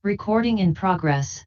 Recording in progress.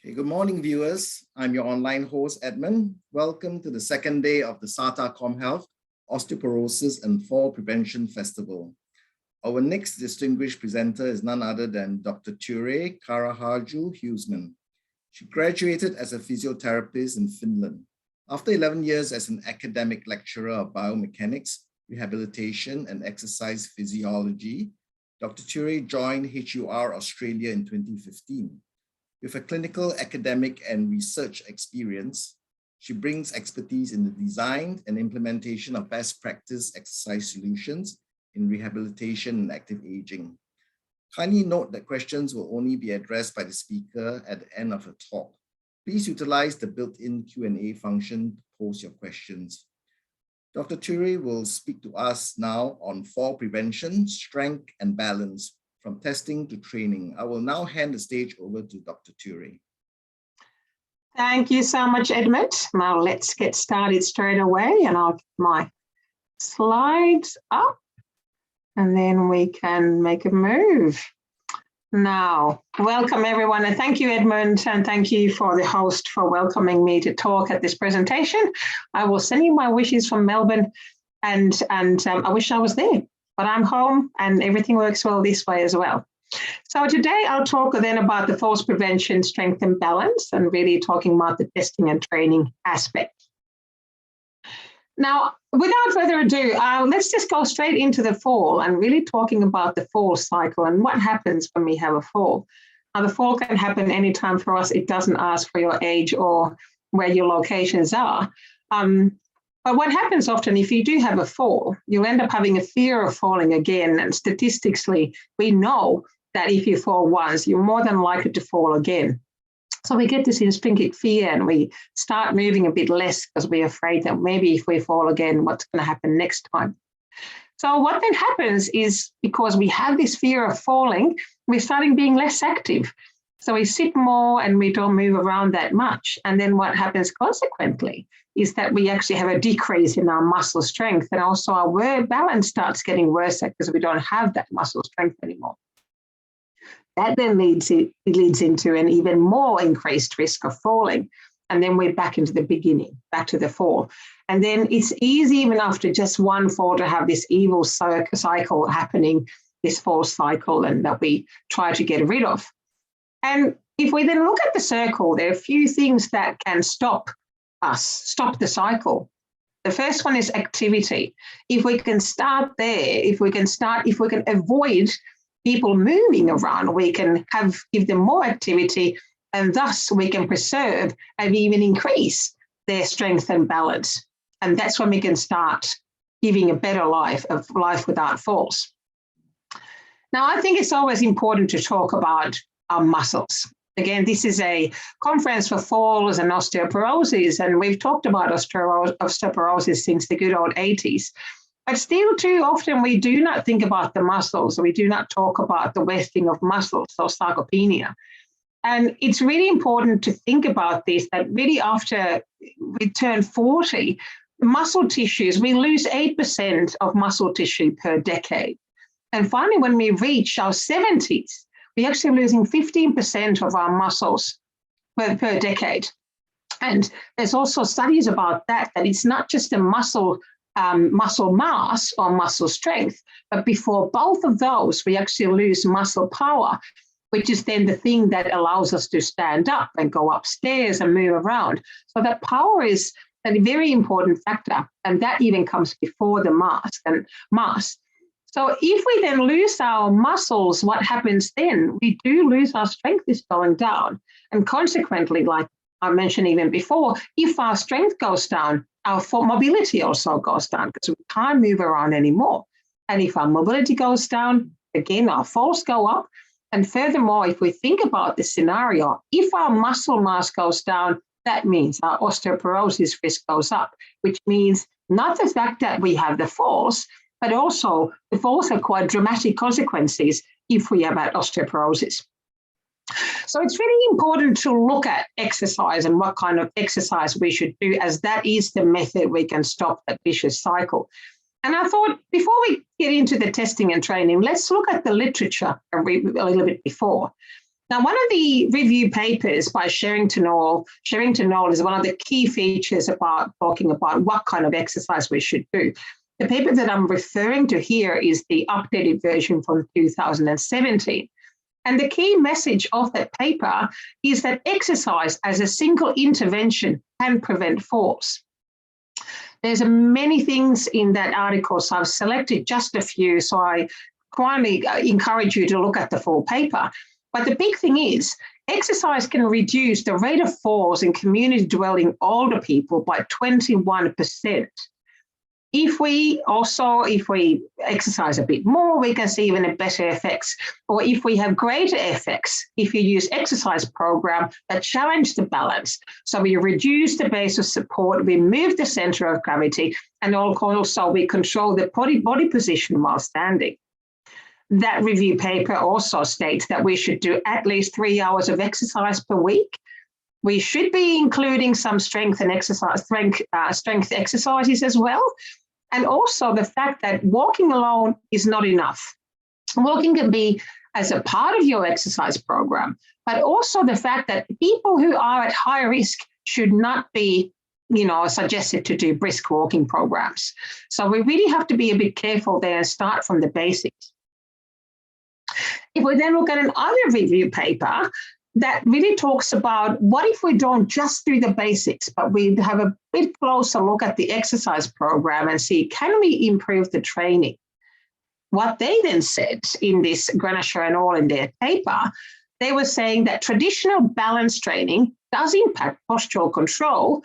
Okay, good morning, viewers. I'm your online host, Edmund. Welcome to the second day of the SATA ComHealth Osteoporosis and Fall Prevention Festival. Our next distinguished presenter is none other than Dr. Tuire Karahariu-Huisman. She graduated as a physiotherapist in Finland. After 11 years as an academic lecturer of biomechanics, rehabilitation, and exercise physiology, Dr. Tuire joined HUR Australia in 2015. With a clinical, academic, and research experience, she brings expertise in the design and implementation of best practice exercise solutions in rehabilitation and active aging. Kindly note that questions will only be addressed by the speaker at the end of her talk. Please utilize the built-in Q&A function to pose your questions. Dr. Tuire will speak to us now on fall prevention, strength, and balance, from testing to training. I will now hand the stage over to Dr. Tuire. Thank you so much, Edmund. Now let's get started straight away, and I'll get my slides up and then we can make a move. Now, welcome everyone, and thank you, Edmund, and thank you for the host for welcoming me to talk at this presentation. I will send you my wishes from Melbourne, and I wish I was there. But I'm home and everything works well this way as well. So today I'll talk then about the falls prevention, strength and balance, and really talking about the testing and training aspect. Now, without further ado, let's just go straight into the fall and really talking about the fall cycle and what happens when we have a fall. Now, the fall can happen anytime for us. It doesn't ask for your age or where your locations are. But what happens often, if you do have a fall, you'll end up having a fear of falling again. And statistically, we know that if you fall once, you're more than likely to fall again. So we get this instinctive fear and we start moving a bit less because we're afraid that maybe if we fall again, what's going to happen next time? So what then happens is, because we have this fear of falling, we're starting being less active. So we sit more and we don't move around that much. And then what happens consequently is that we actually have a decrease in our muscle strength, and also our balance starts getting worse because we don't have that muscle strength anymore. That then leads into an even more increased risk of falling. And then we're back into the beginning, back to the fall. And then it's easy, even after just one fall, to have this evil cycle happening, this fall cycle, and that we try to get rid of. And if we then look at the circle, there are a few things that can stop the cycle. The first one is activity. If we can start there, if we can avoid people moving around, we can give them more activity, and thus we can preserve and even increase their strength and balance. And that's when we can start giving a better life, of life without falls. Now, I think it's always important to talk about our muscles. Again, this is a conference for falls and osteoporosis, and we've talked about osteoporosis since the good old 80s. But still, too often, we do not think about the muscles. We do not talk about the wasting of muscles, or sarcopenia. And it's really important to think about this, that really after we turn 40, muscle tissues, we lose 8% of muscle tissue per decade. And finally, when we reach our 70s, we're actually losing 15% of our muscles per decade. And there's also studies about that it's not just a muscle mass or muscle strength, but before both of those, we actually lose muscle power, which is then the thing that allows us to stand up and go upstairs and move around. So that power is a very important factor, and that even comes before the mass. So if we then lose our muscles, what happens then? We do lose our strength is going down. And consequently, like I mentioned even before, if our strength goes down, our mobility also goes down because we can't move around anymore. And if our mobility goes down, again, our falls go up. And furthermore, if we think about the scenario, if our muscle mass goes down, that means our osteoporosis risk goes up, which means not the fact that we have the falls, but also the falls have quite dramatic consequences if we have osteoporosis. So it's really important to look at exercise and what kind of exercise we should do, as that is the method we can stop that vicious cycle. And I thought before we get into the testing and training, let's look at the literature a little bit before. Now, one of the review papers by Sherrington Knoll is one of the key features about talking about what kind of exercise we should do. The paper that I'm referring to here is the updated version from 2017. And the key message of that paper is that exercise as a single intervention can prevent falls. There's many things in that article, so I've selected just a few, so I kindly encourage you to look at the full paper. But the big thing is, exercise can reduce the rate of falls in community-dwelling older people by 21%. If we exercise a bit more, we can see even better effects. Or if we have greater effects, if you use exercise program that challenge the balance. So we reduce the base of support, we move the center of gravity, and also we control the body position while standing. That review paper also states that we should do at least 3 hours of exercise per week. We should be including some strength exercises as well. And also the fact that walking alone is not enough. Walking can be as a part of your exercise program, but also the fact that people who are at high risk should not be, suggested to do brisk walking programs. So we really have to be a bit careful there and start from the basics. If we then look at another review paper that really talks about what if we don't just do the basics, but we have a bit closer look at the exercise program and see, can we improve the training? What they then said in this Granasher and all in their paper, they were saying that traditional balance training does impact postural control,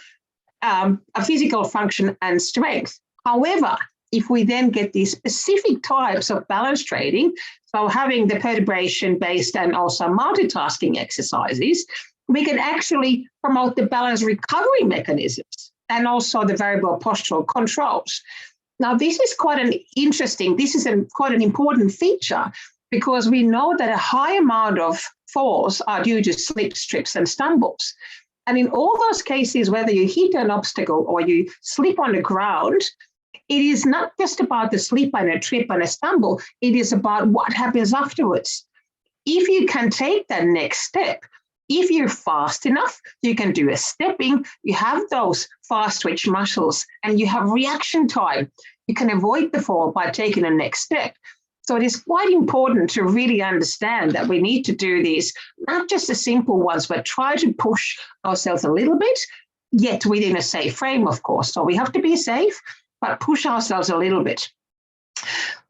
physical function and strength. However, if we then get these specific types of balance training, so having the perturbation-based and also multitasking exercises, we can actually promote the balance recovery mechanisms and also the variable postural controls. Now, this is quite an important feature because we know that a high amount of falls are due to slips, trips, and stumbles. And in all those cases, whether you hit an obstacle or you slip on the ground, it is not just about the slip and a trip and a stumble. It is about what happens afterwards. If you can take that next step, if you're fast enough, you can do a stepping, you have those fast twitch muscles and you have reaction time. You can avoid the fall by taking the next step. So it is quite important to really understand that we need to do these, not just the simple ones, but try to push ourselves a little bit, yet within a safe frame, of course. So we have to be safe, but push ourselves a little bit.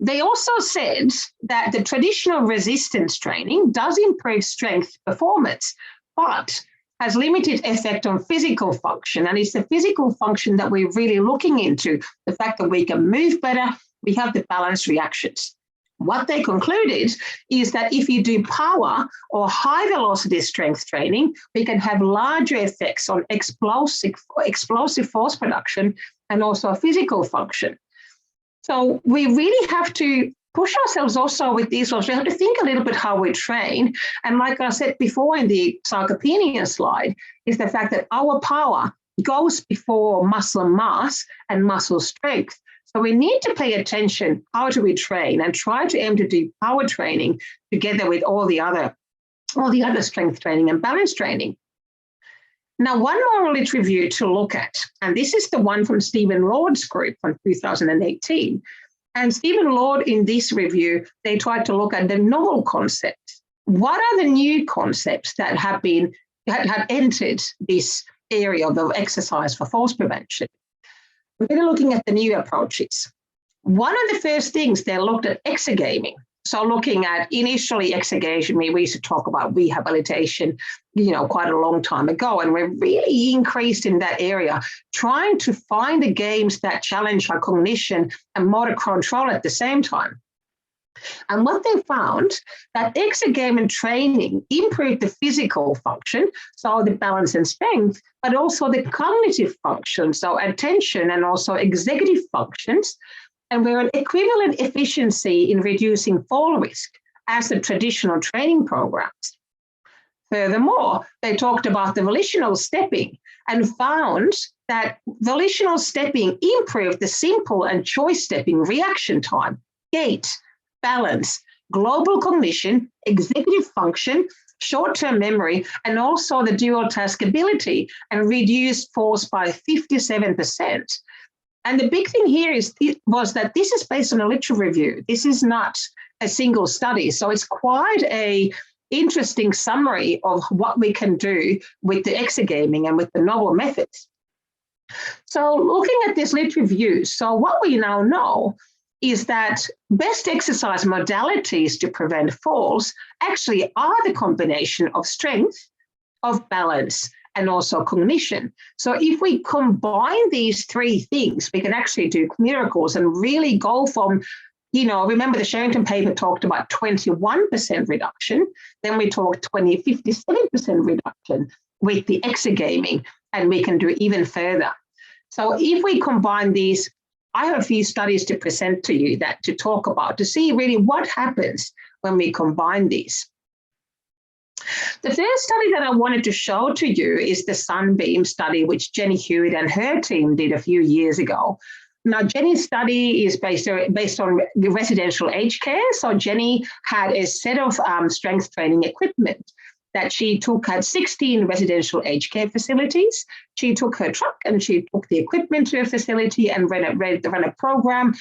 They also said that the traditional resistance training does improve strength performance, but has limited effect on physical function. And it's the physical function that we're really looking into, the fact that we can move better, we have the balance reactions. What they concluded is that if you do power or high velocity strength training, we can have larger effects on explosive force production and also physical function. So we really have to push ourselves also with these ones. We have to think a little bit how we train. And like I said before in the sarcopenia slide, is the fact that our power goes before muscle mass and muscle strength. So we need to pay attention, how do we train, and try to aim to do power training together with all the other strength training and balance training. Now, one more literature review to look at, and this is the one from Stephen Lord's group from 2018. And Stephen Lord, in this review, they tried to look at the novel concepts. What are the new concepts that have entered this area of exercise for falls prevention? We're going to looking at the new approaches. One of the first things they looked at exergaming. So looking at initially exergaming, we used to talk about rehabilitation, quite a long time ago, and we're really increased in that area, trying to find the games that challenge our cognition and motor control at the same time. And what they found, that exergaming training improved the physical function, so the balance and strength, but also the cognitive function, so attention and also executive functions, and we're an equivalent efficiency in reducing fall risk as the traditional training programs. Furthermore, they talked about the volitional stepping and found that volitional stepping improved the simple and choice stepping reaction time, gait, balance, global cognition, executive function, short-term memory, and also the dual task ability, and reduced falls by 57%. And the big thing here was that this is based on a literature review. This is not a single study. So it's quite a interesting summary of what we can do with the exergaming and with the novel methods. So looking at this literature review, so what we now know is that best exercise modalities to prevent falls actually are the combination of strength, of balance, and also cognition. So if we combine these three things, we can actually do miracles and really go from, remember the Sherrington paper talked about 21% reduction, then we talked 57% reduction with the exergaming, and we can do even further. So if we combine these, I have a few studies to present to you to talk about, to see really what happens when we combine these. The first study that I wanted to show to you is the Sunbeam study, which Jenny Hewitt and her team did a few years ago. Now, Jenny's study is based on residential aged care. So Jenny had a set of strength training equipment that she had 16 residential aged care facilities. She took her truck and she took the equipment to a facility and ran a program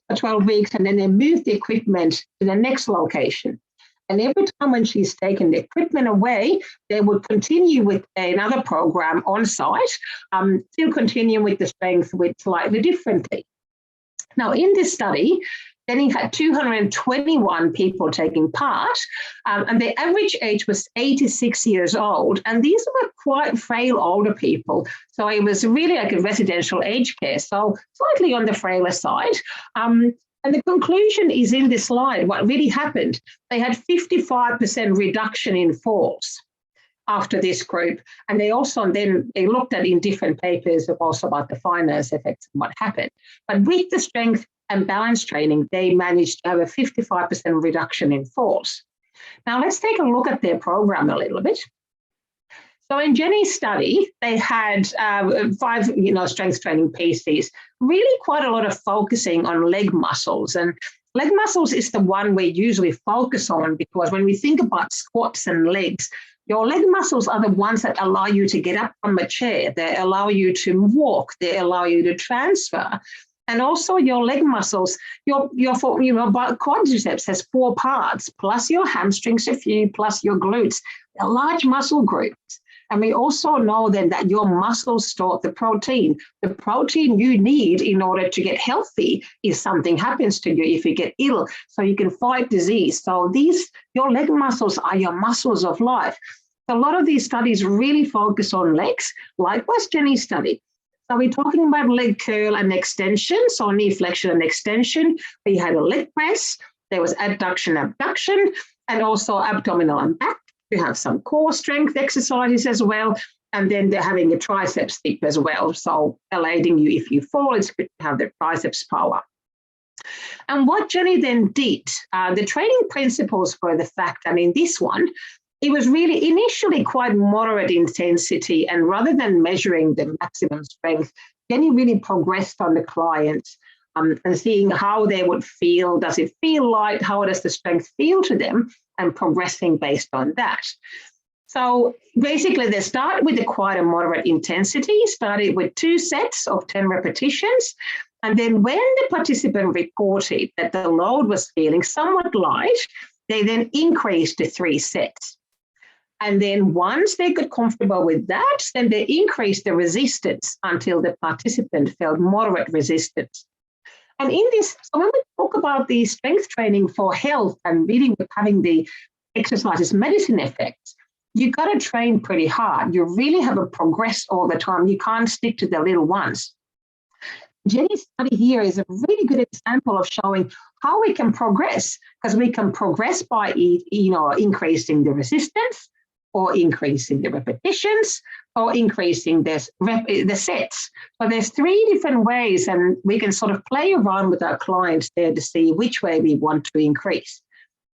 for 12 weeks, and then they moved the equipment to the next location. And every time when she's taken the equipment away, they would continue with another program on site, still continue with the strength with slightly differently. Now, in this study, Jenny had 221 people taking part, and the average age was 86 years old. And these were quite frail older people. So it was really like a residential aged care, so slightly on the frailer side. And the conclusion is in this slide, what really happened. They had 55% reduction in falls after this group. And they also then looked at in different papers also about the finance effects and what happened. But with the strength and balance training, they managed to have a 55% reduction in falls. Now let's take a look at their program a little bit. So in Jenny's study, they had 5, strength training pieces, really quite a lot of focusing on leg muscles. And leg muscles is the one we usually focus on, because when we think about squats and legs, your leg muscles are the ones that allow you to get up from a chair. They allow you to walk. They allow you to transfer. And also your leg muscles, your quadriceps has 4 parts, plus your hamstrings a few, plus your glutes. They're large muscle groups. And we also know then that your muscles store the protein. The protein you need in order to get healthy if something happens to you, if you get ill, so you can fight disease. So your leg muscles are your muscles of life. So a lot of these studies really focus on legs, like was Jenny's study. So we're talking about leg curl and extension, so knee flexion and extension. We had a leg press, there was adduction, abduction, and also abdominal and back. You have some core strength exercises as well, and then they're having a triceps dip as well. So aiding you if you fall, it's good to have the triceps power. And what Jenny then did, the training principles were the fact, and in this one, it was really initially quite moderate intensity, and rather than measuring the maximum strength, Jenny really progressed on the client and seeing how they would feel. Does it feel light? How does the strength feel to them? And progressing based on that. So basically, they start with quite a moderate intensity, started with 2 sets of 10 repetitions. And then when the participant reported that the load was feeling somewhat light, they then increased to 3 sets. And then once they got comfortable with that, then they increased the resistance until the participant felt moderate resistance. And in this, so when we talk about the strength training for health and really with having the exercises medicine effects, you got to train pretty hard. You really have to progress all the time. You can't stick to the little ones. Jenny's study here is a really good example of showing how we can progress, because we can progress by increasing the resistance, or increasing the repetitions, or increasing the sets. So there's 3 different ways, and we can sort of play around with our clients there to see which way we want to increase.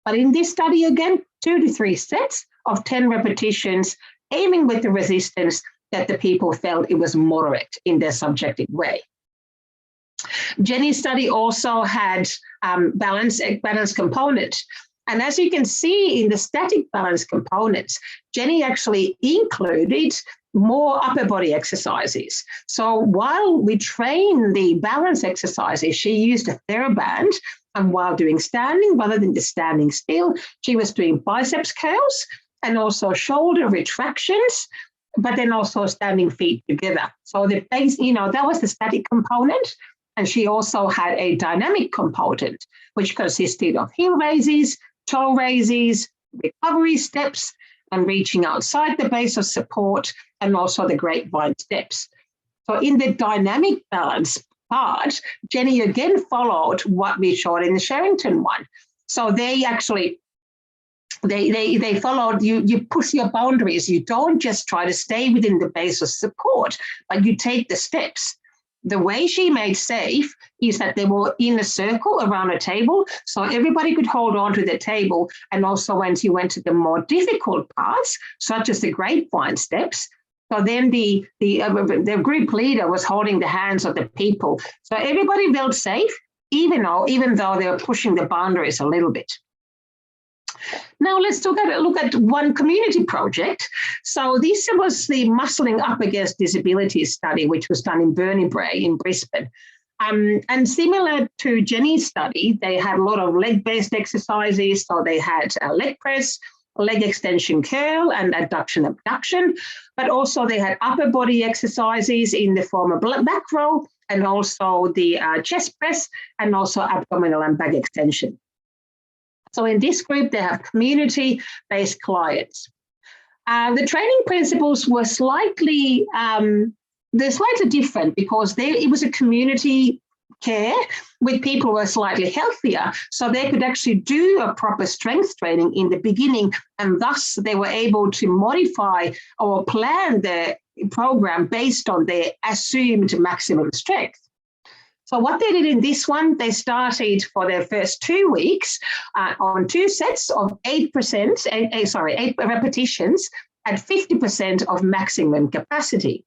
But in this study, again, 2 to 3 sets of 10 repetitions, aiming with the resistance that the people felt it was moderate in their subjective way. Jenny's study also had balance component. And as you can see in the static balance components, Jenny actually included more upper body exercises. So while we train the balance exercises, she used a TheraBand, and while doing standing, rather than just standing still, she was doing biceps curls and also shoulder retractions, but then also standing feet together. So the base, that was the static component. And she also had a dynamic component, which consisted of heel raises, toe raises, recovery steps, and reaching outside the base of support, and also the grapevine steps. So in the dynamic balance part, Jenny again followed what we showed in the Sherrington one. So they actually, they followed, you push your boundaries. You don't just try to stay within the base of support, but you take the steps. The way she made safe is that they were in a circle around a table, so everybody could hold on to the table. And also once you went to the more difficult parts, such as the grapevine steps, so then the group leader was holding the hands of the people. So everybody felt safe, even though they were pushing the boundaries a little bit. Now let's look at one community project. So this was the Muscling Up Against Disabilities study, which was done in Burnie Brae in Brisbane. And similar to Jenny's study, they had a lot of leg-based exercises. So they had a leg press, leg extension curl, and adduction abduction. But also they had upper body exercises in the form of back row, and also the chest press, and also abdominal and back extension. So in this group, they have community-based clients. The training principles were slightly different because it was a community care with people who were slightly healthier. So they could actually do a proper strength training in the beginning, and thus they were able to modify or plan the program based on their assumed maximum strength. So what they did in this one, they started for their first 2 weeks on 2 sets of 8 repetitions at 50% of maximum capacity.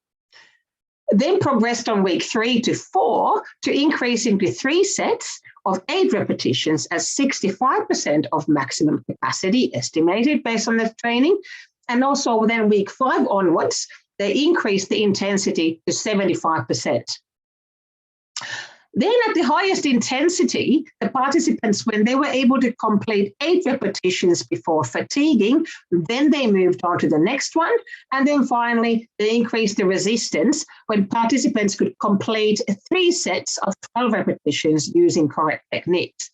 Then progressed on week 3 to 4 to increasing to 3 sets of 8 repetitions at 65% of maximum capacity estimated based on the training. And also then week 5 onwards, they increased the intensity to 75%. Then at the highest intensity, the participants, when they were able to complete 8 repetitions before fatiguing, then they moved on to the next one. And then finally, they increased the resistance when participants could complete 3 sets of 12 repetitions using correct techniques.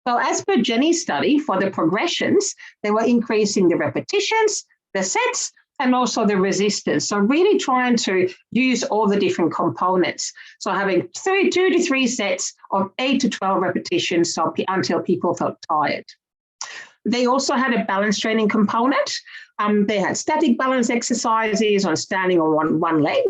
So as per Jenny's study, for the progressions, they were increasing the repetitions, the sets, and also the resistance. So really trying to use all the different components. So having 2 to 3 sets of 8 to 12 repetitions until people felt tired. They also had a balance training component. They had static balance exercises on standing on one leg.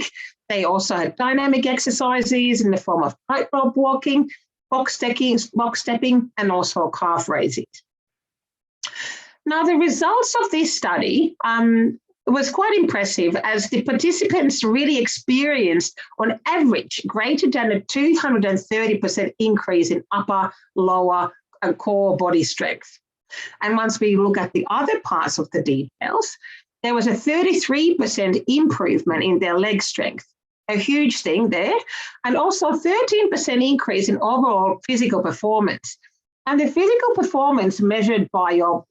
They also had dynamic exercises in the form of tightrope walking, box stepping, and also calf raises. Now, the results of this study was quite impressive, as the participants really experienced, on average, greater than a 230% increase in upper, lower, and core body strength. And once we look at the other parts of the details, there was a 33% improvement in their leg strength, a huge thing there, and also 13% increase in overall physical performance. And the physical performance measured by your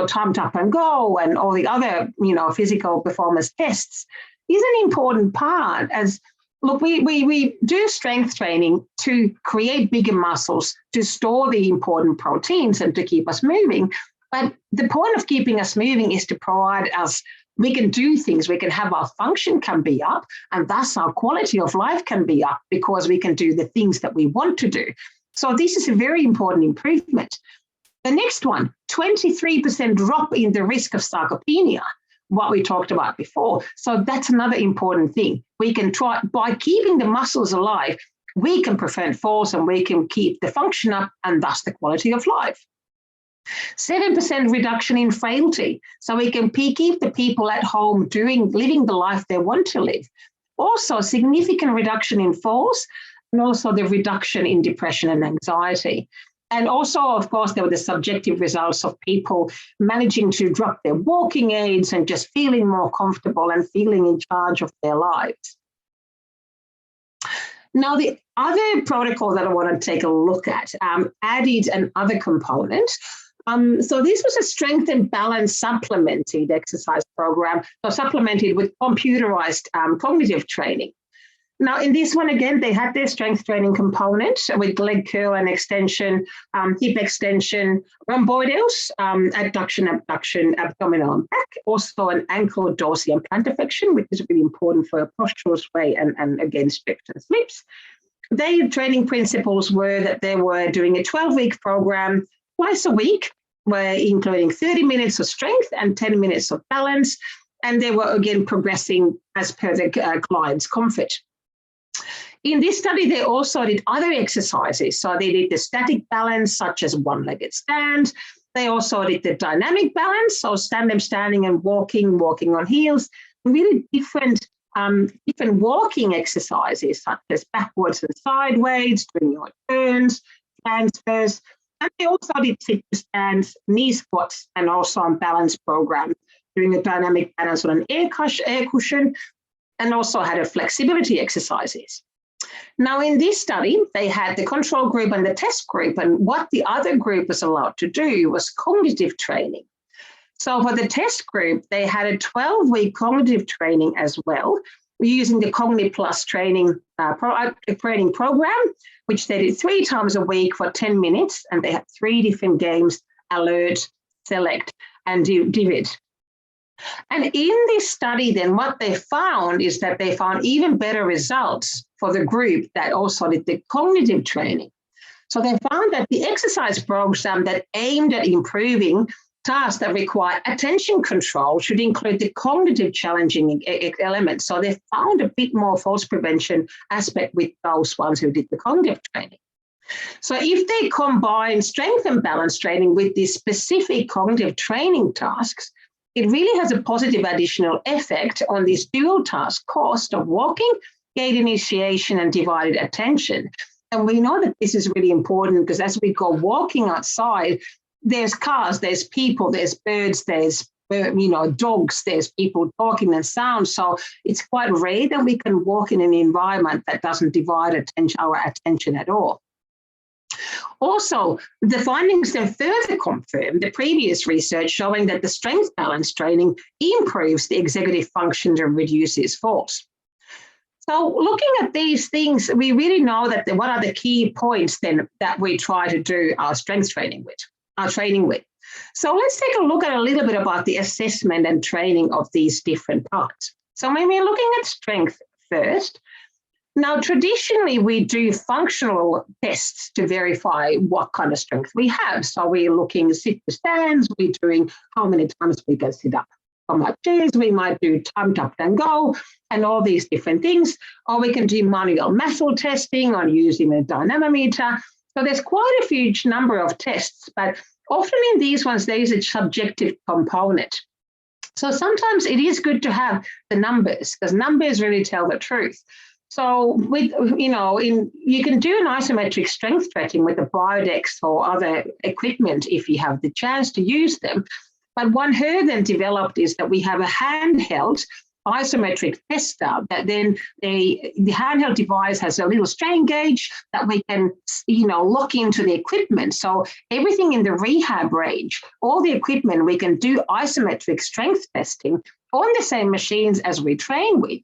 time to up and go and all the other, physical performance tests is an important part. As look, we do strength training to create bigger muscles, to store the important proteins and to keep us moving. But the point of keeping us moving is to provide us, we can do things, we can have our function can be up, and thus our quality of life can be up because we can do the things that we want to do. So this is a very important improvement. The next one, 23% drop in the risk of sarcopenia, what we talked about before. So that's another important thing. We can try, by keeping the muscles alive, we can prevent falls and we can keep the function up and thus the quality of life. 7% reduction in frailty. So we can keep the people at home living the life they want to live. Also, significant reduction in falls and also the reduction in depression and anxiety. And also, of course, there were the subjective results of people managing to drop their walking aids and just feeling more comfortable and feeling in charge of their lives. Now, the other protocol that I want to take a look at added another component. So this was a strength and balance supplemented exercise program, so supplemented with computerized cognitive training. Now, in this one, again, they had their strength training component with leg curl and extension, hip extension, rhomboideals, adduction, abduction, abdominal and back, also an ankle dorsal and plantar flexion, which is really important for a postural sway and again, strips and slips. Their training principles were that they were doing a 12-week program twice a week, including 30 minutes of strength and 10 minutes of balance. And they were, again, progressing as per the client's comfort. In this study, they also did other exercises. So they did the static balance, such as one-legged stand. They also did the dynamic balance, so standing and walking on heels, really different walking exercises, such as backwards and sideways, doing your turns, transfers. And they also did sit-to-stands, knee squats, and also on balance program, doing a dynamic balance on an air cushion, and also had a flexibility exercises. Now, in this study, they had the control group and the test group, and what the other group was allowed to do was cognitive training. So for the test group, they had a 12-week cognitive training as well, using the Cogni Plus training program, which they did 3 times a week for 10 minutes, and they had 3 different games: alert, select, and divide. And in this study, then, what they found is that they found even better results for the group that also did the cognitive training. So they found that the exercise program that aimed at improving tasks that require attention control should include the cognitive challenging elements. So they found a bit more falls prevention aspect with those ones who did the cognitive training. So if they combine strength and balance training with these specific cognitive training tasks, it really has a positive additional effect on this dual task cost of walking, gait initiation, and divided attention. And we know that this is really important because as we go walking outside, there's cars, there's people, there's birds, there's dogs, there's people talking and sound. So it's quite rare that we can walk in an environment that doesn't divide our attention at all. Also, the findings then further confirm the previous research showing that the strength balance training improves the executive functions and reduces falls. So looking at these things, we really know that what are the key points then that we try to do our strength training with. So let's take a look at a little bit about the assessment and training of these different parts. So when we're looking at strength first, now traditionally we do functional tests to verify what kind of strength we have. So we're looking sit to stands, we're doing how many times we can sit up from our chairs, we might do timed up and go, and all these different things. Or we can do manual muscle testing on using a dynamometer. So there's quite a huge number of tests, but often in these ones, there is a subjective component. So sometimes it is good to have the numbers, because numbers really tell the truth. So with, you can do an isometric strength tracking with the Biodex or other equipment if you have the chance to use them. But one hurdle developed is that we have a handheld isometric tester that then the handheld device has a little strain gauge that we can, lock into the equipment. So everything in the rehab range, all the equipment, we can do isometric strength testing on the same machines as we train with.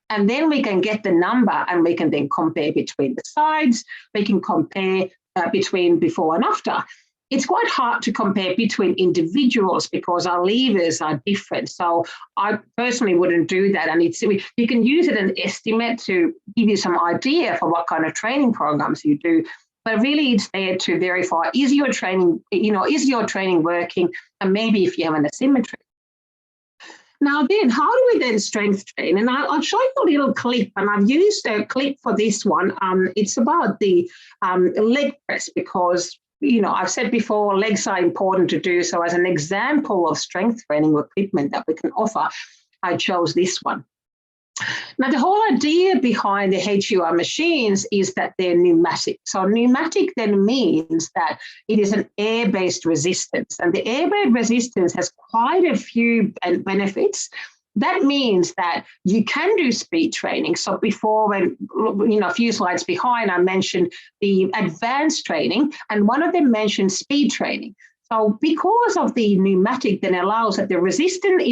And then we can get the number and we can then compare between the sides. We can compare between before and after. It's quite hard to compare between individuals because our levers are different. So I personally wouldn't do that. And you can use it as an estimate to give you some idea for what kind of training programs you do. But really it's there to verify, is your training working? And maybe if you have an asymmetry. Now then, how do we then strength train? And I'll show you a little clip, and I've used a clip for this one. It's about the leg press because, I've said before, legs are important to do. So as an example of strength training equipment that we can offer, I chose this one. Now, the whole idea behind the HUR machines is that they're pneumatic. So pneumatic then means that it is an air-based resistance, and the air-based resistance has quite a few benefits. That means that you can do speed training. So before, a few slides behind, I mentioned the advanced training, and one of them mentioned speed training. So because of the pneumatic, then allows that the resistance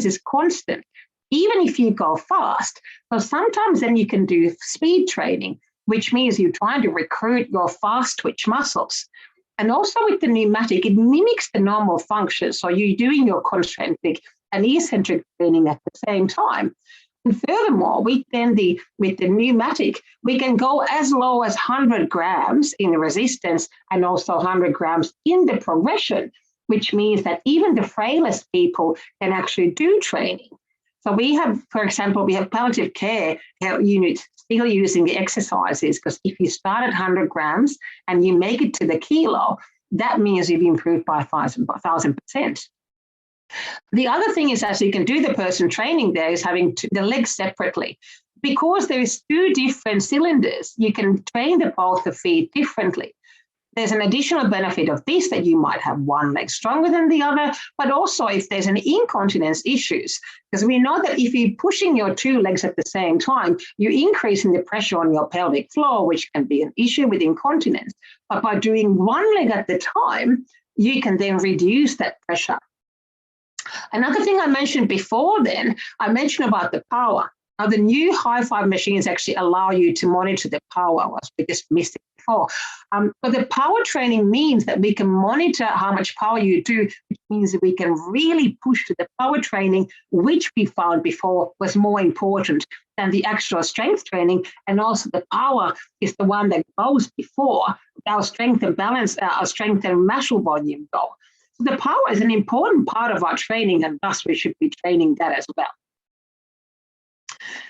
is constant, even if you go fast. So sometimes then you can do speed training, which means you're trying to recruit your fast twitch muscles. And also with the pneumatic, it mimics the normal function. So you're doing your concentric and eccentric training at the same time. And furthermore, with the pneumatic, we can go as low as 100 grams in the resistance and also 100 grams in the progression, which means that even the frailest people can actually do training. So we have, for example, palliative care units still using the exercises, because if you start at 100 grams and you make it to the kilo, that means you've improved by 1,000%. The other thing is, as you can do the person training there, is having the legs separately. Because there's two different cylinders, you can train both the feet differently. There's an additional benefit of this, that you might have one leg stronger than the other, but also if there's an incontinence issues, because we know that if you're pushing your two legs at the same time, you're increasing the pressure on your pelvic floor, which can be an issue with incontinence. But by doing one leg at the time, you can then reduce that pressure. Another thing I mentioned before then, I mentioned about the power. Now, the new high-five machines actually allow you to monitor the power, as we just missed it before. But the power training means that we can monitor how much power you do, which means that we can really push to the power training, which we found before was more important than the actual strength training. And also the power is the one that goes before our strength and balance, our strength and muscle volume go. So the power is an important part of our training, and thus we should be training that as well.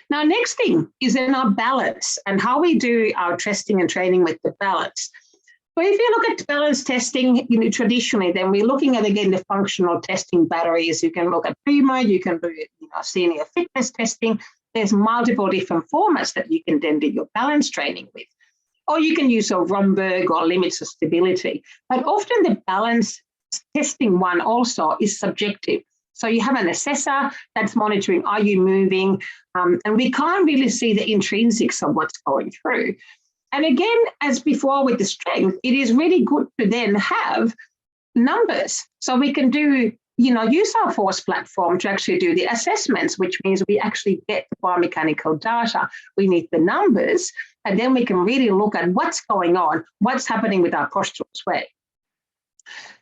Now, next thing is in our balance and how we do our testing and training with the balance. So if you look at balance testing, traditionally, then we're looking at, again, the functional testing batteries. You can look at Primo, you can do senior fitness testing. There's multiple different formats that you can then do your balance training with. Or you can use a Romberg or limits of stability. But often the balance testing one also is subjective. So you have an assessor that's monitoring, are you moving? And we can't really see the intrinsics of what's going through. And again, as before with the strength, it is really good to then have numbers. So we can do, use our force platform to actually do the assessments, which means we actually get the biomechanical data. We need the numbers, and then we can really look at what's going on, what's happening with our postural sway.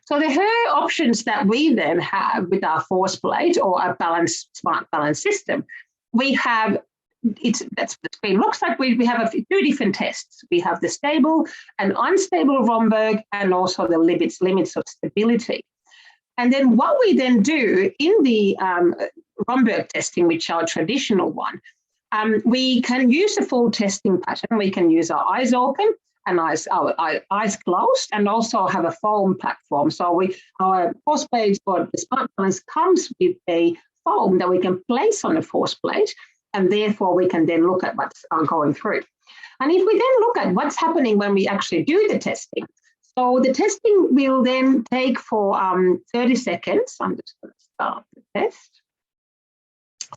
So the options that we then have with our force plate or our smart balance system, we have, that's what the screen looks like. We have two different tests. We have the stable and unstable Romberg, and also the limits of stability. And then what we then do in the Romberg testing, which is our traditional one, we can use the full testing pattern. We can use our eyes open and our eyes closed, and also have a foam platform. So our force plate or the smart balance comes with a foam that we can place on the force plate, and therefore we can then look at what's going through. And if we then look at what's happening when we actually do the testing, so the testing will then take for 30 seconds. I'm just going to start the test.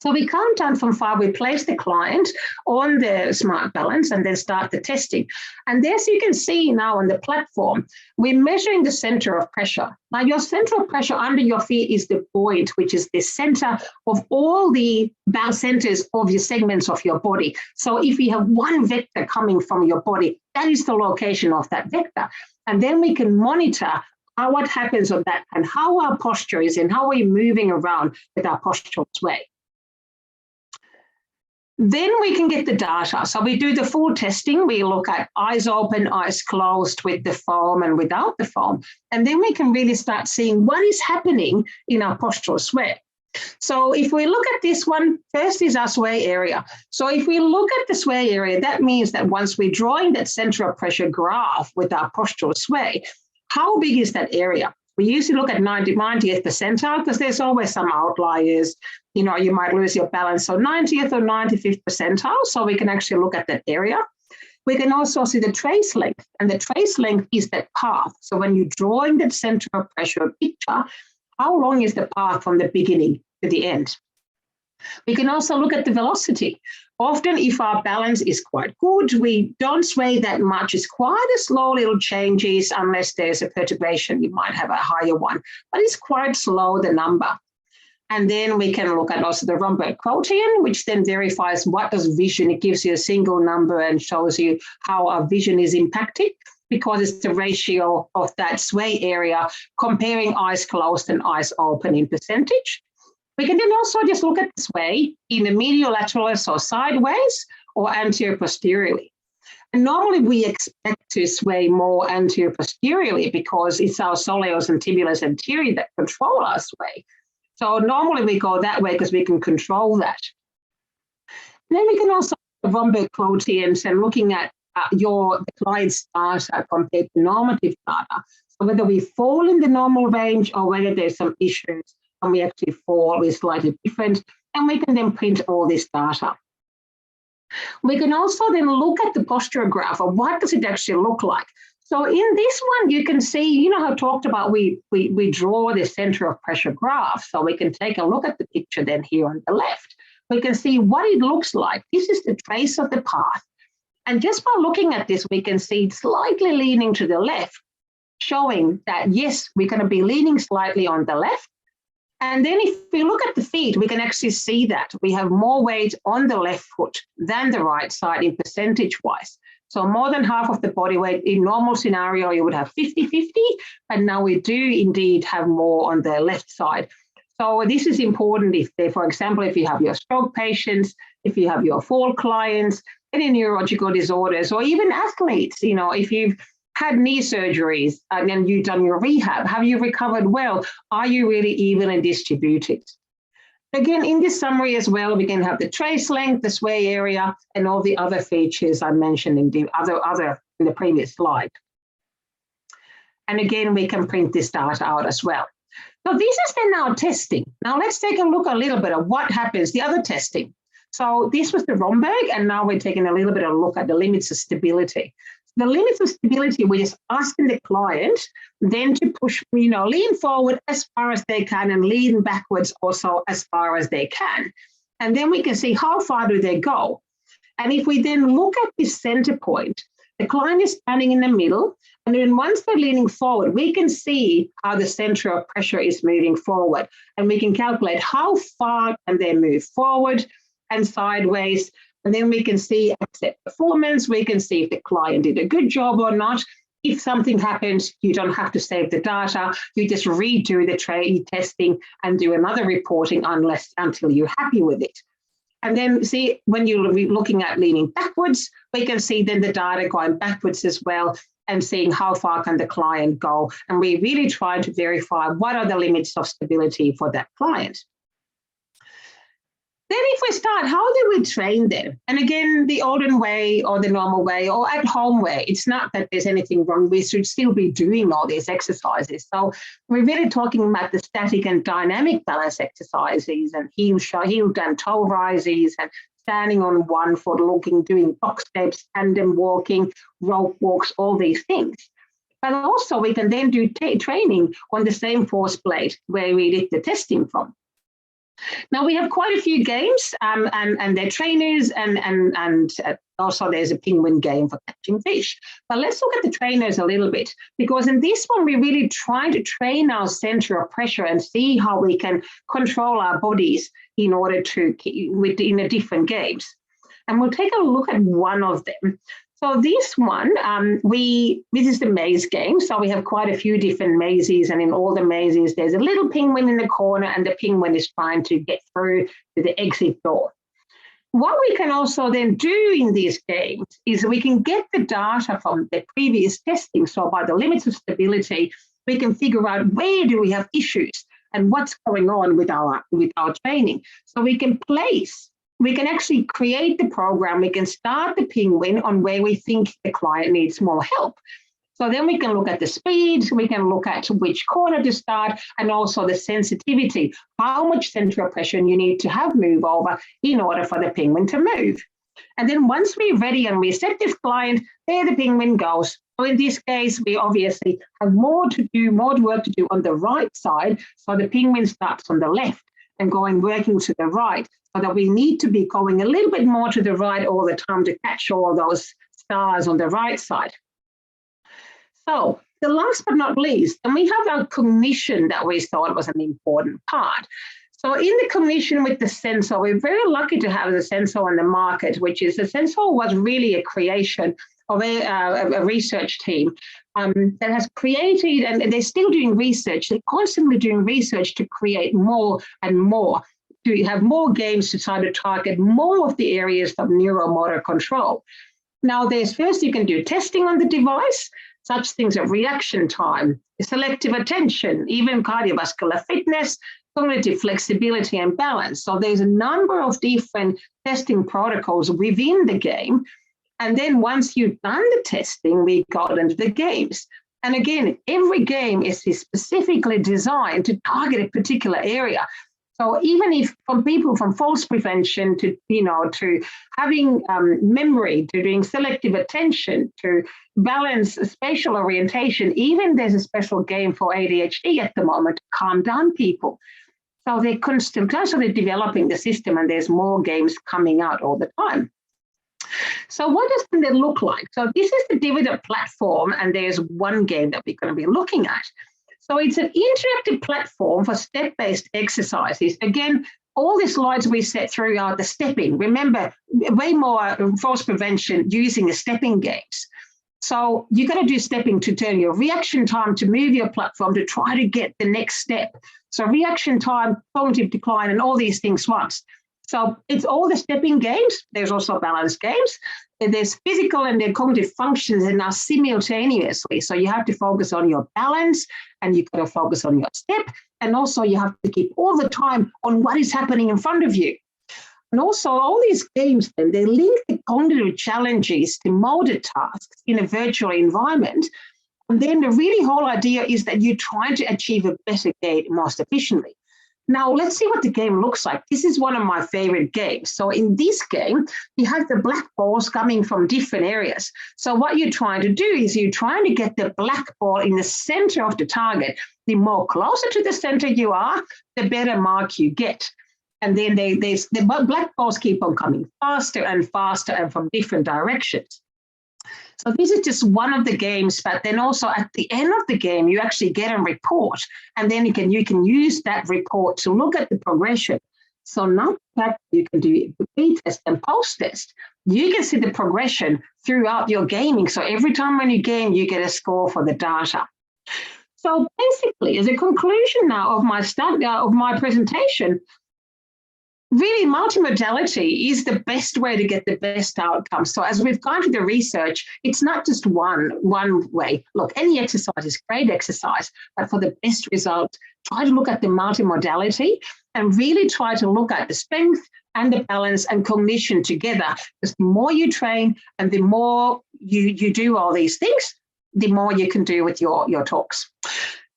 So we count down from 5, we place the client on the smart balance and then start the testing. And as you can see now on the platform, we're measuring the center of pressure. Now your center of pressure under your feet is the point, which is the center of all the centers of your segments of your body. So if you have one vector coming from your body, that is the location of that vector. And then we can monitor what happens on that and how our posture is and how we're moving around with our postural sway. Then we can get the data. So we do the full testing. We look at eyes open, eyes closed, with the foam and without the foam. And then we can really start seeing what is happening in our postural sway. So if we look at this one, first is our sway area. So if we look at the sway area, that means that once we're drawing that center of pressure graph with our postural sway, how big is that area? We usually look at 90th percentile, because there's always some outliers. You might lose your balance. So 90th or 95th percentile, so we can actually look at that area. We can also see the trace length, and the trace length is that path. So when you're drawing that center of pressure picture, how long is the path from the beginning to the end? We can also look at the velocity. Often, if our balance is quite good, we don't sway that much. It's quite a slow little changes, unless there's a perturbation, you might have a higher one, but it's quite slow, the number. And then we can look at also the Romberg quotient, which then verifies what does vision. It gives you a single number and shows you how our vision is impacted, because it's the ratio of that sway area comparing eyes closed and eyes open in percentage. We can then also just look at the sway in the medial lateral, so sideways, or anterior posteriorly. And normally we expect to sway more anterior posteriorly, because it's our soleus and tibialis anterior that control our sway. So normally we go that way because we can control that. And then we can also look at Romberg quotients and looking at the client's data compared to normative data. So whether we fall in the normal range or whether there's some issues and we actually fall is slightly different, and we can then print all this data. We can also then look at the posture graph of what does it actually look like. So in this one, you can see, how I talked about we draw the center of pressure graph. So we can take a look at the picture then here on the left. We can see what it looks like. This is the trace of the path. And just by looking at this, we can see slightly leaning to the left, showing that, yes, we're going to be leaning slightly on the left. And then if we look at the feet, we can actually see that we have more weight on the left foot than the right side in percentage-wise. So more than half of the body weight. In normal scenario, you would have 50-50, but now we do indeed have more on the left side. So this is important if they, for example, if you have your stroke patients, if you have your fall clients, any neurological disorders, or even athletes, if you've had knee surgeries and then you've done your rehab, have you recovered well? Are you really evenly distributed? Again, in this summary as well, we can have the trace length, the sway area, and all the other features I mentioned in the in the previous slide. And again, we can print this data out as well. So this is then our testing. Now let's take a look a little bit at what happens, the other testing. So this was the Romberg, and now we're taking a little bit of a look at the limits of stability. The limits of stability, we're just asking the client then to push, lean forward as far as they can and lean backwards also as far as they can. And then we can see how far do they go. And if we then look at this center point, the client is standing in the middle, and then once they're leaning forward, we can see how the center of pressure is moving forward, and we can calculate how far can they move forward and sideways, and then we can see asset performance, we can see if the client did a good job or not. If something happens, you don't have to save the data, you just redo the testing and do another reporting until you're happy with it. And then see, when you're looking at leaning backwards, we can see then the data going backwards as well and seeing how far can the client go. And we're really trying to verify what are the limits of stability for that client. Then if we start, how do we train them? And again, the olden way or the normal way or at home way, it's not that there's anything wrong. We should still be doing all these exercises. So we're really talking about the static and dynamic balance exercises and heel and toe rises and standing on one foot, doing box steps, tandem walking, rope walks, all these things. But also we can then do training on the same force plate where we did the testing from. Now we have quite a few games and they're trainers and also there's a penguin game for catching fish. But let's look at the trainers a little bit, because in this one we're really trying to train our center of pressure and see how we can control our bodies in order to in the different games. And we'll take a look at one of them. So this one, this is the maze game. So we have quite a few different mazes, and in all the mazes, there's a little penguin in the corner, and the penguin is trying to get through to the exit door. What we can also then do in these games is we can get the data from the previous testing. So by the limits of stability, we can figure out where do we have issues and what's going on with our training. So we can actually create the program. We can start the penguin on where we think the client needs more help. So then we can look at the speed, we can look at which corner to start, and also the sensitivity, how much center of pressure you need to have move over in order for the penguin to move. And then once we're ready and we set this client, there the penguin goes. So in this case, we obviously have more work to do on the right side. So the penguin starts on the left and working to the right. So that we need to be going a little bit more to the right all the time to catch all those stars on the right side. So the last but not least, and we have our cognition that we thought was an important part. So in the cognition with the sensor, we're very lucky to have the sensor on the market, which is the sensor was really a creation of a research team that has created, and they're still doing research. They're constantly doing research to create more and more, to have more games to try to target more of the areas of neuromotor control. Now, first you can do testing on the device, such things as reaction time, selective attention, even cardiovascular fitness, cognitive flexibility and balance. So there's a number of different testing protocols within the game. And then once you've done the testing, we got into the games. And again, every game is specifically designed to target a particular area. So even if from people from falls prevention to having memory, to doing selective attention, to balance spatial orientation, even there's a special game for ADHD at the moment to calm down people. So they're constantly developing the system, and there's more games coming out all the time. So what does that look like? So this is the Dividend platform, and there's one game that we're going to be looking at. So it's an interactive platform for step-based exercises. Again, all the slides we set through are the stepping. Remember, way more falls prevention using the stepping games. So you're going to do stepping to turn your reaction time to move your platform to try to get the next step. So reaction time, cognitive decline, and all these things once. So it's all the stepping games. There's also balance games. And there's physical and their cognitive functions and now simultaneously. So you have to focus on your balance, and you've got to focus on your step. And also you have to keep all the time on what is happening in front of you. And also all these games, then they link the cognitive challenges to motor tasks in a virtual environment. And then the really whole idea is that you're trying to achieve a better game most efficiently. Now, let's see what the game looks like. This is one of my favorite games. So in this game, you have the black balls coming from different areas. So what you're trying to do is you're trying to get the black ball in the center of the target. The more closer to the center you are, the better mark you get. And then the black balls keep on coming faster and faster and from different directions. So this is just one of the games, but then also at the end of the game, you actually get a report, and then you can use that report to look at the progression. So not that you can do pre-test and post-test. You can see the progression throughout your gaming. So every time when you game, you get a score for the data. So basically, as a conclusion now of my presentation, really, multimodality is the best way to get the best outcomes. So as we've gone through the research, it's not just one way. Look, any exercise is great exercise, but for the best result, try to look at the multimodality and really try to look at the strength and the balance and cognition together. Because the more you train and the more you do all these things, the more you can do with your talks.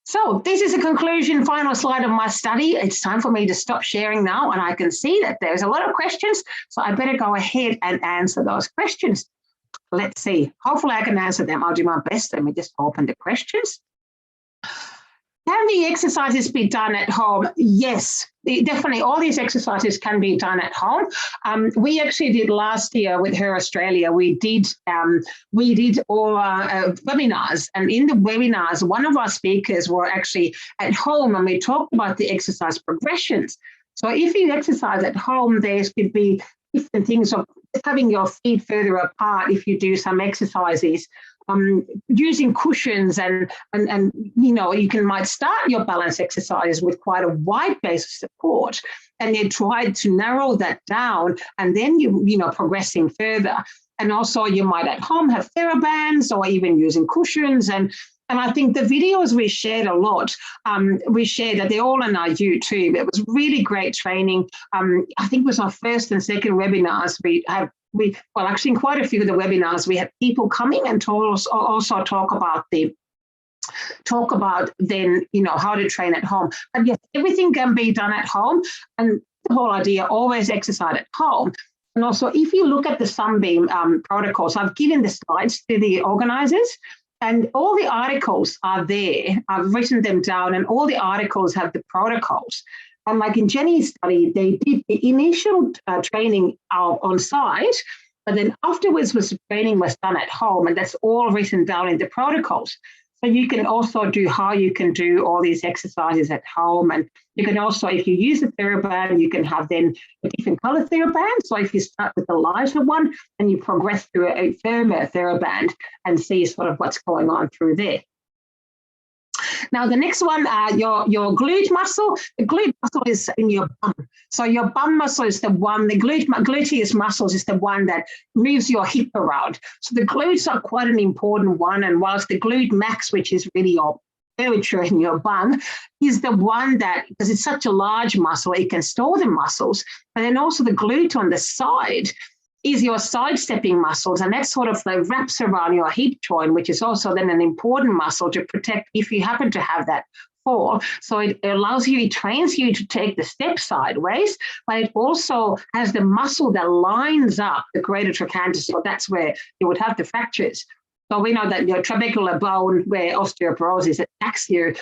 So this is a conclusion, final slide of my study. It's time for me to stop sharing now, and I can see that there's a lot of questions, so I better go ahead and answer those questions. Let's see. Hopefully I can answer them. I'll do my best. Let me just open the questions. Can the exercises be done at home? Yes, definitely. All these exercises can be done at home. We actually did last year with Her Australia. We did all webinars, and in the webinars, one of our speakers were actually at home, and we talked about the exercise progressions. So if you exercise at home, there could be different things of having your feet further apart if you do some exercises. Using cushions and you might start your balance exercises with quite a wide base of support, and then try to narrow that down, and then progressing further. And also you might at home have TheraBands or even using cushions. And I think the videos we shared a lot, we shared that they're all on our YouTube. It was really great training. I think it was our first and second webinars. Actually, in quite a few of the webinars, we had people coming and also talk about then, how to train at home. But yes, everything can be done at home. And the whole idea, always exercise at home. And also, if you look at the Sunbeam protocols, I've given the slides to the organizers, and all the articles are there. I've written them down, and all the articles have the protocols. And like in Jenny's study, they did the initial training on site, but then afterwards the training was done at home, and that's all written down in the protocols. So you can also do how you can do all these exercises at home. And you can also, if you use a TheraBand, you can have then a different color TheraBand. So if you start with the lighter one and you progress through a firmer TheraBand and see sort of what's going on through there. Now, the next one, your glute muscle. The glute muscle is in your bum. So your bum muscle is the one, the gluteus muscles is the one that moves your hip around. So the glutes are quite an important one. And whilst the glute max, which is really your curvature in your bum, is the one that, because it's such a large muscle, it can store the muscles. But then also the glute on the side is your sidestepping muscles, and that sort of like wraps around your hip joint, which is also then an important muscle to protect if you happen to have that fall. So it allows you, it trains you to take the step sideways, but it also has the muscle that lines up the greater trochanter. So that's where you would have the fractures. So we know that your trabecular bone, where osteoporosis attacks you,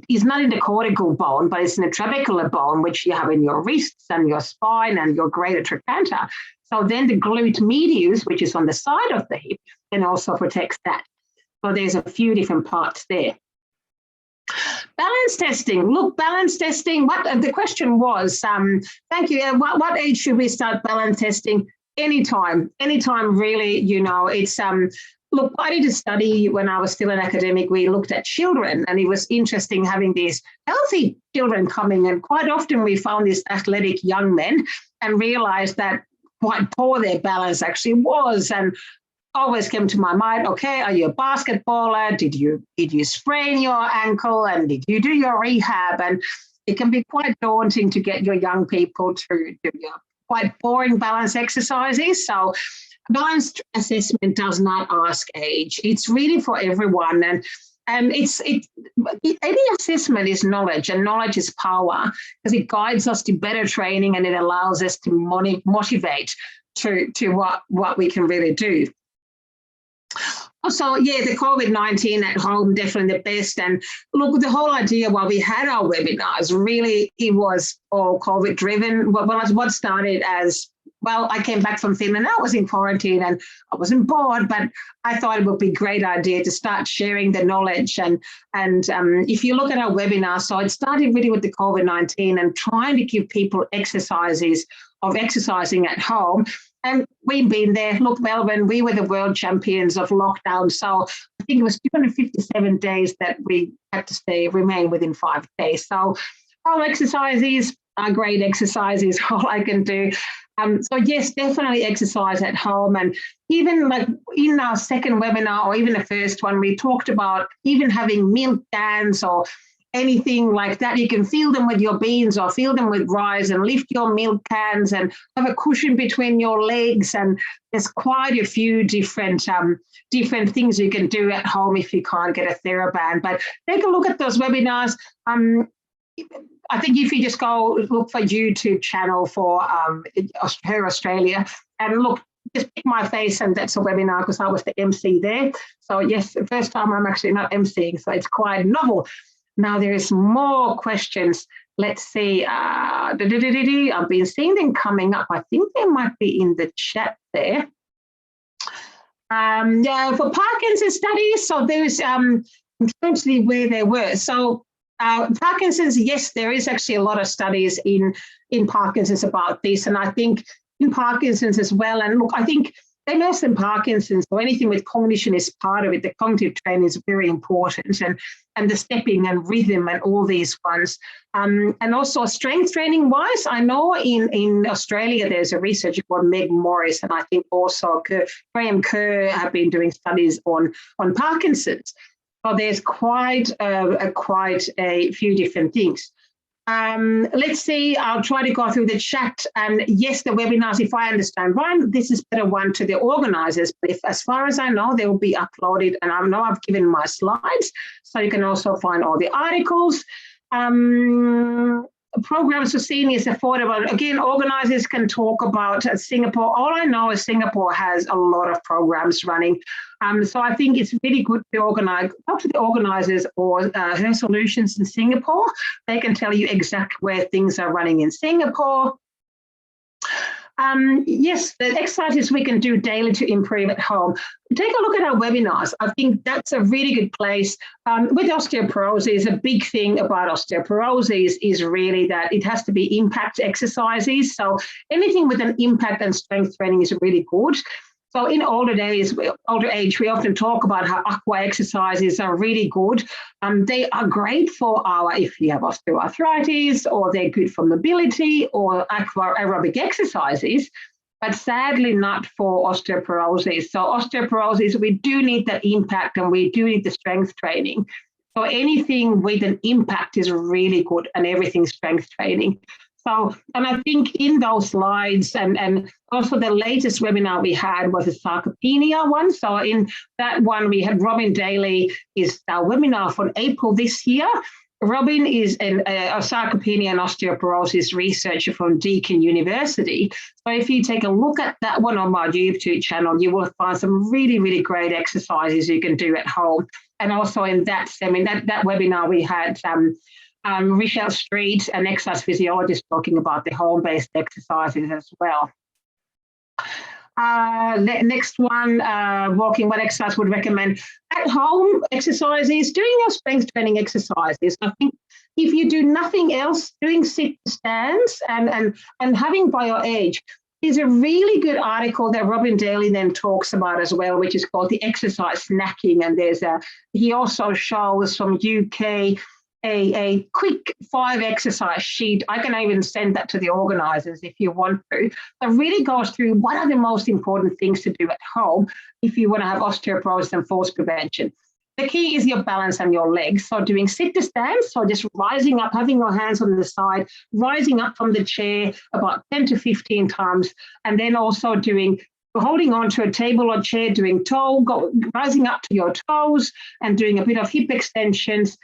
is not in the cortical bone, but it's in the trabecular bone, which you have in your wrists and your spine and your greater trochanter. So then the glute medius, which is on the side of the hip, then also protects that. So there's a few different parts there. Balance testing. Look, balance testing, the question was, thank you, what age should we start balance testing? Anytime really, it's, look, I did a study when I was still an academic. We looked at children, and it was interesting having these healthy children coming, and quite often we found these athletic young men and realized that quite poor their balance actually was. And always came to my mind, okay, are you a basketballer? Did you sprain your ankle, and did you do your rehab? And it can be quite daunting to get your young people to do your quite boring balance exercises. So balance assessment does not ask age. It's really for everyone. And And any assessment is knowledge, and knowledge is power, because it guides us to better training and it allows us to motivate to what we can really do. So yeah, the COVID-19 at home, definitely the best. And look, the whole idea while we had our webinars, really, it was all COVID driven. Well, what started as, well, I came back from Finland, I was in quarantine and I wasn't bored, but I thought it would be a great idea to start sharing the knowledge. And if you look at our webinar, so it started really with the COVID-19 and trying to give people exercises of exercising at home. And we've been there. Look, Melbourne, we were the world champions of lockdown. So I think it was 257 days that we had to remain within 5 days. So all exercises are great exercises, all I can do. So yes, definitely exercise at home. And even like in our second webinar, or even the first one, we talked about even having milk cans or anything like that. You can fill them with your beans or fill them with rice and lift your milk cans and have a cushion between your legs. And there's quite a few different things you can do at home if you can't get a TheraBand. But take a look at those webinars. I think if you just go look for YouTube channel for Her Australia and look, just pick my face and that's a webinar because I was the MC there. So yes, the first time I'm actually not MCing, so it's quite novel. Now there is more questions. Let's see. I've been seeing them coming up. I think they might be in the chat there. Yeah, for Parkinson's studies, so there's essentially where they were. So Parkinson's, yes, there is actually a lot of studies in Parkinson's about this, and I think in Parkinson's as well. And look, I think MS and Parkinson's, or anything with cognition is part of it. The cognitive training is very important, and the stepping and rhythm and all these ones. And also strength training wise, I know in Australia there's a researcher called Meg Morris, and I think also Graham Kerr have been doing studies on Parkinson's. So there's quite a few different things. Let's see, I'll try to go through the chat. And yes, the webinars, if I understand right, this is better one to the organisers. But if, as far as I know, they will be uploaded. And I know I've given my slides, so you can also find all the articles. Programs for seniors affordable. Again, organisers can talk about Singapore. All I know is Singapore has a lot of programs running. So I think it's really good to talk to the organisers or Her Solutions in Singapore. They can tell you exactly where things are running in Singapore. Yes, the exercises we can do daily to improve at home. Take a look at our webinars. I think that's a really good place. With osteoporosis, a big thing about osteoporosis is really that it has to be impact exercises. So anything with an impact and strength training is really good. So in older age, we often talk about how aqua exercises are really good. They are great for if you have osteoarthritis, or they're good for mobility or aqua aerobic exercises, but sadly not for osteoporosis. So osteoporosis, we do need that impact and we do need the strength training. So anything with an impact is really good, and everything strength training. So, and I think in those slides, and also the latest webinar we had was a sarcopenia one. So in that one, we had Robin Daly, is our webinar from April this year. Robin is a sarcopenia and osteoporosis researcher from Deakin University. So if you take a look at that one on my YouTube channel, you will find some really, really great exercises you can do at home. And also in that webinar, we had Michelle Street, an exercise physiologist, talking about the home-based exercises as well. Next one, walking, what exercise would recommend? At home exercises, doing your strength training exercises. I think if you do nothing else, doing sit-stands and having by your age, is a really good article that Robin Daly then talks about as well, which is called the exercise snacking. And he also shows from UK a quick 5 exercise sheet. I can even send that to the organisers if you want to. It really goes through what are the most important things to do at home if you want to have osteoporosis and falls prevention. The key is your balance and your legs. So doing sit to stand, so just rising up, having your hands on the side, rising up from the chair about 10 to 15 times, and then also doing holding onto a table or chair, doing rising up to your toes and doing a bit of hip extensions,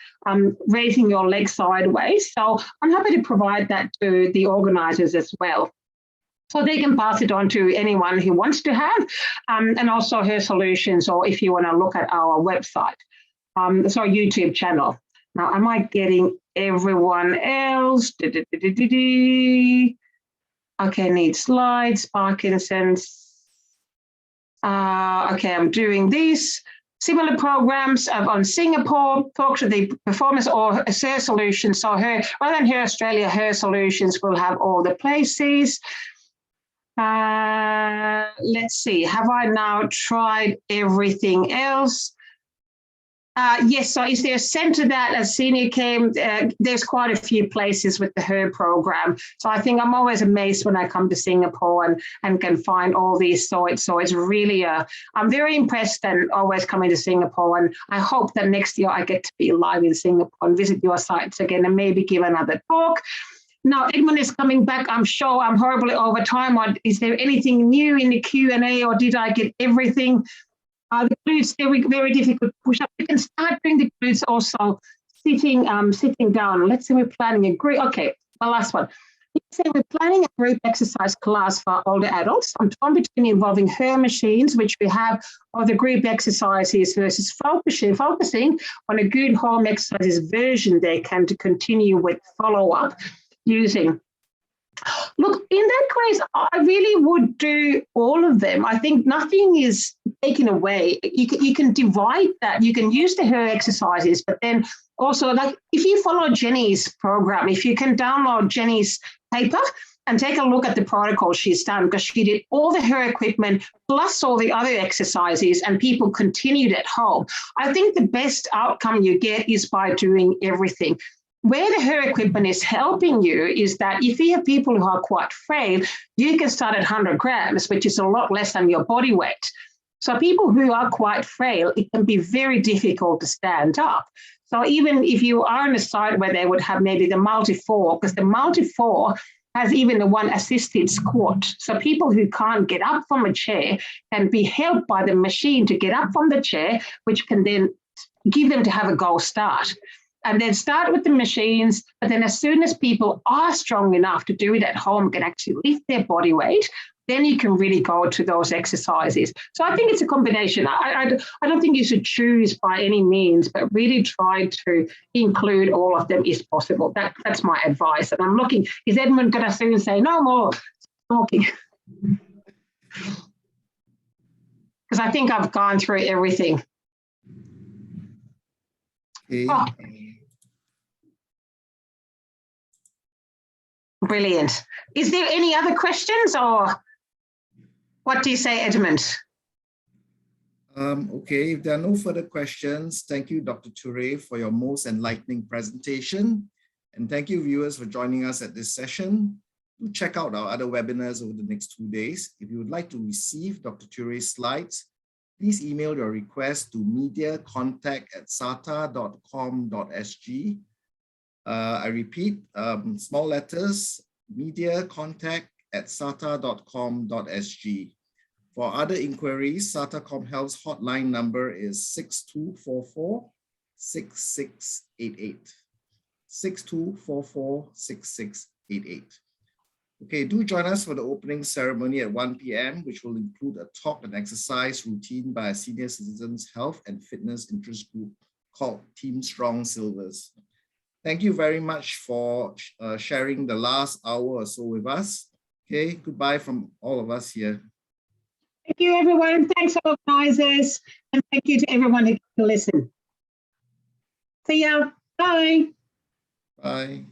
raising your legs sideways. So I'm happy to provide that to the organisers as well. So they can pass it on to anyone who wants to have, and also Her Solutions, or if you want to look at our website, so our YouTube channel. Now, am I getting everyone else? Okay, need slides, Parkinson's. Okay, I'm doing this. Similar programs on Singapore, talk to the performers or Her Solutions. So rather than Her Australia, Her Solutions will have all the places. Let's see, have I now tried everything else? Yes, so is there a centre that as senior came, there's quite a few places with the Her program. So I think I'm always amazed when I come to Singapore and can find all these sites. So it's really, I'm very impressed and always coming to Singapore. And I hope that next year I get to be live in Singapore and visit your sites again and maybe give another talk. Now, Edmund is coming back. I'm sure I'm horribly over time. Is there anything new in the Q&A, or did I get everything? The glutes, they're very difficult to push up. You can start doing the glutes also sitting down. Let's say we're planning a group. Okay, the last one. Let's say we're planning a group exercise class for older adults. I'm torn between involving Her machines, which we have, or the group exercises versus focusing on a good home exercises version they can to continue with follow-up using. Look, in that case, I really would do all of them. I think nothing is taken away. You can divide that. You can use the Her exercises, but then also, like, if you follow Jenny's program, if you can download Jenny's paper and take a look at the protocol she's done, because she did all the Her equipment plus all the other exercises, and people continued at home. I think the best outcome you get is by doing everything. Where the Her equipment is helping you is that if you have people who are quite frail, you can start at 100 grams, which is a lot less than your body weight. So people who are quite frail, it can be very difficult to stand up. So even if you are on a site where they would have maybe the multi-4, because the multi-4 has even the one assisted squat. So people who can't get up from a chair can be helped by the machine to get up from the chair, which can then give them to have a go start. And then start with the machines, but then as soon as people are strong enough to do it at home, can actually lift their body weight, then you can really go to those exercises. So I think it's a combination. I don't think you should choose by any means, but really try to include all of them if possible. That's my advice. And I'm looking, is Edmund going to soon say, no more talking? Because I think I've gone through everything. Okay. Oh. Brilliant. Is there any other questions, or what do you say, Edmund? Okay, if there are no further questions, thank you, Dr. Tuire, for your most enlightening presentation. And thank you, viewers, for joining us at this session. Do check out our other webinars over the next 2 days. If you would like to receive Dr. Tuire's slides, please email your request to mediacontact@sata.com.sg. I repeat, small letters, mediacontact@sata.com.sg. For other inquiries, SATA ComHealth's hotline number is 6244-6688. 6244-6688. Okay, do join us for the opening ceremony at 1 p.m., which will include a talk and exercise routine by a senior citizens health and fitness interest group called Team Strong Silvers. Thank you very much for sharing the last hour or so with us. Okay, goodbye from all of us here. Thank you, everyone. Thanks, organizers. And thank you to everyone who can listen. See ya. Bye. Bye.